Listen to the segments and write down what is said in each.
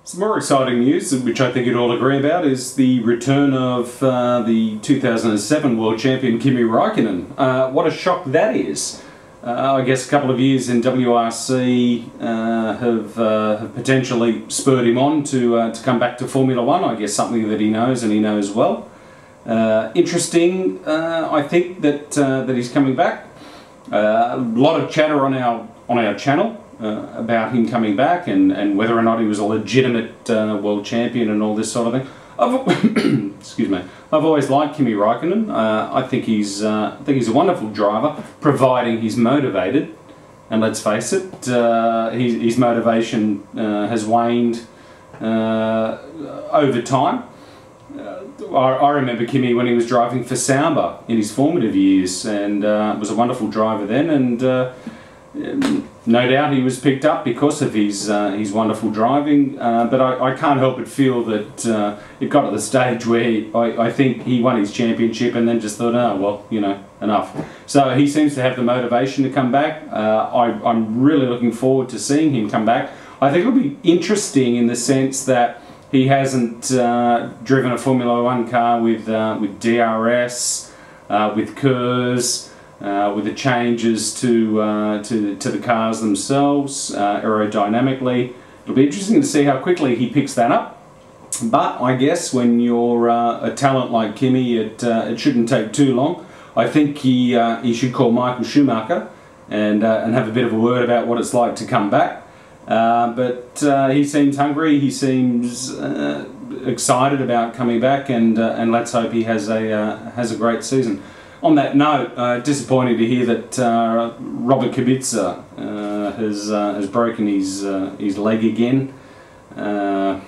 Some more exciting news, which I think you'd all agree about, is the return of the 2007 World Champion Kimi Räikkönen. What a shock that is. I guess a couple of years in WRC have potentially spurred him on to come back to Formula One. I guess something that he knows and he knows well. Interesting, I think that he's coming back. A lot of chatter on our channel about him coming back and whether or not he was a legitimate world champion and all this sort of thing. Excuse me. I've always liked Kimi Räikkönen. I think he's a wonderful driver, providing he's motivated. And let's face it, his motivation has waned over time. I remember Kimi when he was driving for Sauber in his formative years, and was a wonderful driver then, and no doubt he was picked up because of his wonderful driving, but I can't help but feel that it got to the stage where I think he won his championship and then just thought, oh well, you know, enough. So he seems to have the motivation to come back. I'm really looking forward to seeing him come back. I think it'll be interesting in the sense that he hasn't driven a Formula One car with DRS, with KERS, with the changes to the cars themselves, aerodynamically. It'll be interesting to see how quickly he picks that up. But I guess when you're a talent like Kimi, it shouldn't take too long. I think he should call Michael Schumacher and have a bit of a word about what it's like to come back. But he seems hungry. He seems excited about coming back, and let's hope he has a great season. On that note, disappointing to hear that Robert Kubica has broken his leg again. I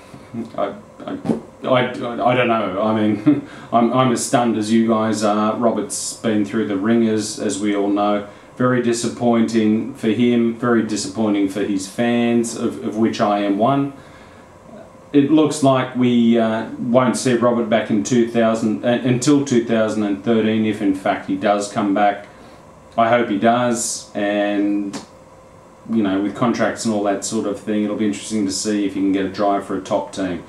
don't know. I mean, I'm as stunned as you guys are. Robert's been through the ringers, as we all know. Very disappointing for him. Very disappointing for his fans, of which I am one. It looks like we won't see Robert back in until 2013, if in fact he does come back. I hope he does, and you know, with contracts and all that sort of thing, it'll be interesting to see if he can get a drive for a top team.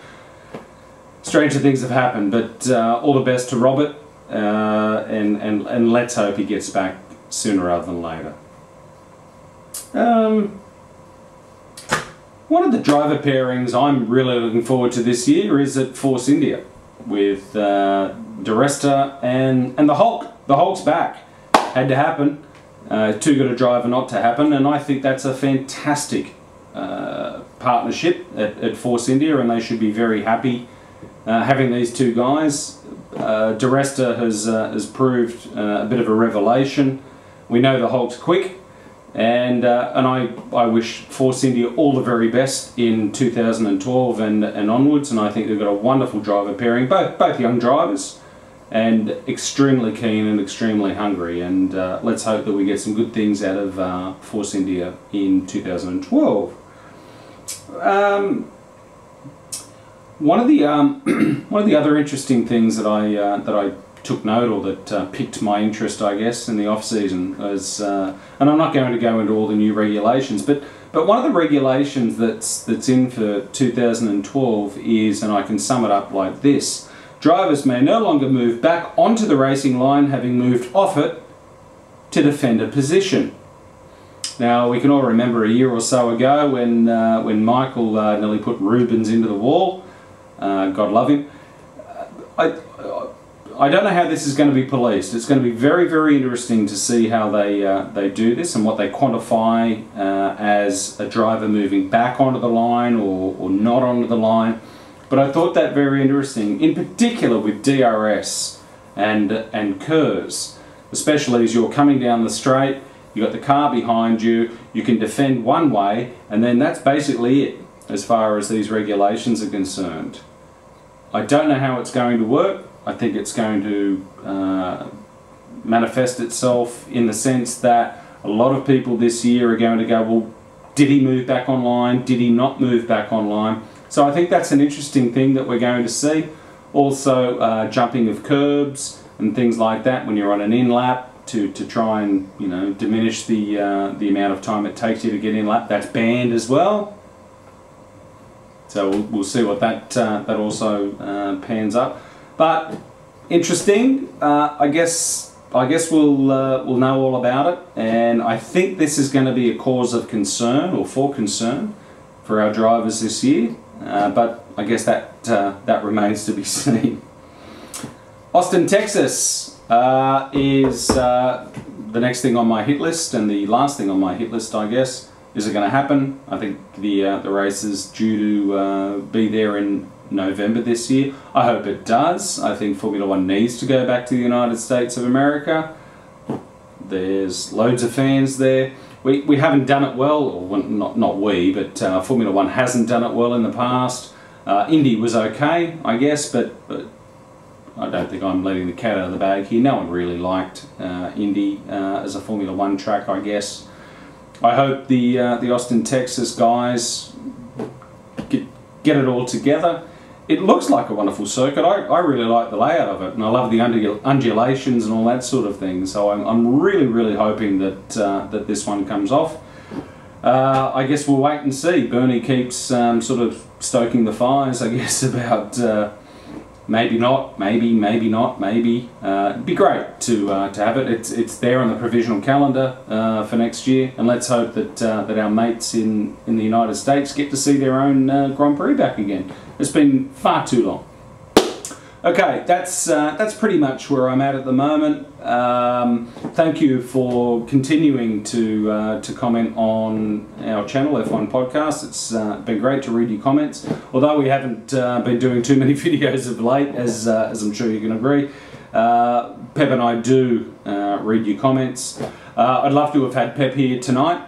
Stranger things have happened, but all the best to Robert, and let's hope he gets back sooner rather than later. One of the driver pairings I'm really looking forward to this year is at Force India with Di Resta and the Hulk. The Hulk's back. Had to happen. Too good a driver not to happen, and I think that's a fantastic partnership at Force India, and they should be very happy having these two guys. Di Resta has proved a bit of a revelation. We know the Hulk's quick. And I wish Force India all the very best in 2012 and onwards, and I think they've got a wonderful driver pairing, both young drivers, and extremely keen and extremely hungry, and let's hope that we get some good things out of Force India in 2012. One of the other interesting things that I took note, or that piqued my interest, I guess, in the off-season was, and I'm not going to go into all the new regulations, but one of the regulations that's in for 2012 is, and I can sum it up like this: drivers may no longer move back onto the racing line having moved off it to defend a position. Now, we can all remember a year or so ago when Michael nearly put Rubens into the wall. God love him. I don't know how this is going to be policed. It's going to be very, very interesting to see how they do this and what they quantify as a driver moving back onto the line or not onto the line. But I thought that very interesting, in particular with DRS and KERS, especially as you're coming down the straight, you've got the car behind you, you can defend one way, and then that's basically it as far as these regulations are concerned. I don't know how it's going to work. I think it's going to manifest itself in the sense that a lot of people this year are going to go, well, did he move back online? Did he not move back online? So I think that's an interesting thing that we're going to see. Also, jumping of curbs and things like that when you're on an in-lap to try and, you know, diminish the amount of time it takes you to get in-lap. That's banned as well. So we'll see what that also pans up. But interesting. I guess we'll know all about it, and I think this is going to be a cause of concern or for concern for our drivers this year. But I guess that remains to be seen. Austin, Texas is the next thing on my hit list, and the last thing on my hit list, I guess. Is it going to happen? I think the race is due to be there in November this year. I hope it does. I think Formula One needs to go back to the United States of America. There's loads of fans there. We haven't done it well, or not we, but Formula One hasn't done it well in the past. Indy was okay, I guess, but I don't think I'm letting the cat out of the bag here. No one really liked Indy as a Formula One track, I guess. I hope the Austin, Texas guys get it all together. It looks like a wonderful circuit. I really like the layout of it, and I love the undulations and all that sort of thing. So I'm really hoping that this one comes off. I guess we'll wait and see. Bernie keeps sort of stoking the fires, I guess, about maybe not, maybe not, maybe. It'd be great to have it. It's there on the provisional calendar for next year, and let's hope that our mates in the United States get to see their own Grand Prix back again. It's been far too long. Okay, that's pretty much where I'm at the moment. Thank you for continuing to comment on our channel, F1 Podcast. It's been great to read your comments. Although we haven't been doing too many videos of late, as I'm sure you can agree, Pep and I do read your comments. I'd love to have had Pep here tonight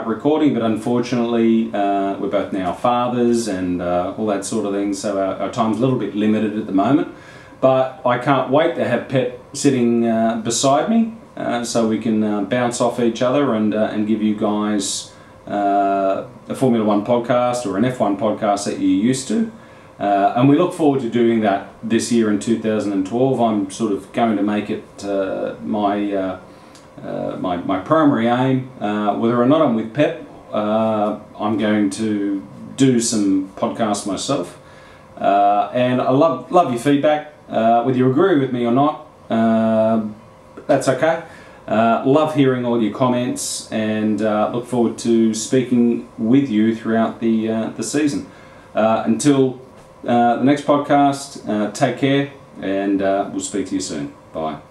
recording, but unfortunately we're both now fathers and all that sort of thing, so our time's a little bit limited at the moment. But I can't wait to have Pep sitting beside me so we can bounce off each other and give you guys a Formula One podcast or an F1 podcast that you're used to. And we look forward to doing that this year in 2012. I'm sort of going to make it my primary aim. Whether or not I'm with Pep, I'm going to do some podcasts myself. And I love your feedback. Whether you agree with me or not, that's okay. Love hearing all your comments, and look forward to speaking with you throughout the season. Until the next podcast, take care, and we'll speak to you soon. Bye.